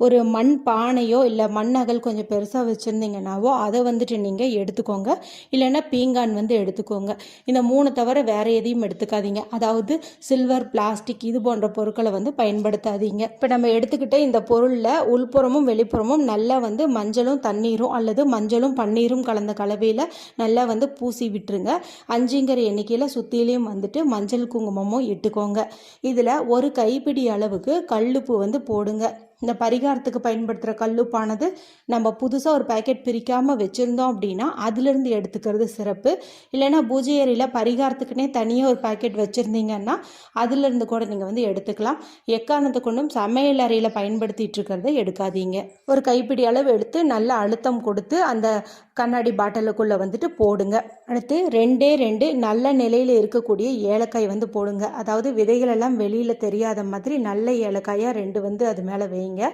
ஒரு மண் பானையோ இல்லை மண் அகல் கொஞ்சம் பெருசாக வச்சுருந்தீங்கன்னாவோ அதை வந்துட்டு நீங்கள் எடுத்துக்கோங்க. இல்லைன்னா பீங்கான் வந்து எடுத்துக்கோங்க. இந்த 3 தவிர வேறு எதையும் எடுத்துக்காதீங்க. அதாவது சில்வர், பிளாஸ்டிக் இது போன்ற பொருட்களை வந்து பயன்படுத்தாதீங்க. இப்போ நம்ம எடுத்துக்கிட்ட இந்த பொருளில் உள்புறமும் வெளிப்புறமும் நல்லா வந்து மஞ்சளும் தண்ணீரும் அல்லது மஞ்சளும் பன்னீரும் கலந்த கலவையில் நல்லா வந்து பூசி விட்டுருங்க. 5ங்கிற எண்ணிக்கையில் சுற்றிலையும் வந்துட்டு மஞ்சள் குங்குமமும் இட்டுக்கோங்க. இதில் ஒரு கைப்பிடி அளவுக்கு கல்லுப்பு வந்து போடுங்க. இந்த பரிகாரத்துக்கு பயன்படுத்துகிற கல்லுப்பானது நம்ம புதுசாக ஒரு பேக்கெட் பிரிக்காமல் வச்சுருந்தோம் அப்படின்னா அதிலிருந்து எடுத்துக்கிறது சிறப்பு. இல்லைன்னா பூஜை அறையில் பரிகாரத்துக்குன்னே தனியாக ஒரு பேக்கெட் வச்சுருந்தீங்கன்னா அதிலிருந்து கூட நீங்கள் வந்து எடுத்துக்கலாம். எக்காரணத்தை கொண்டும் சமையல் அறையில் பயன்படுத்திகிட்டு இருக்கிறத எடுக்காதீங்க. ஒரு கைப்பிடி அளவு எடுத்து நல்ல அழுத்தம் கொடுத்து அந்த கண்ணாடி பாட்டிலுக்குள்ளே வந்துட்டு போடுங்க. அடுத்து 2 நல்ல நிலையில் இருக்கக்கூடிய ஏலக்காய் வந்து போடுங்க. அதாவது விதைகள் எல்லாம் வெளியில் தெரியாத மாதிரி நல்ல ஏலக்காயாக 2 வந்து அது மேலே வைங்க.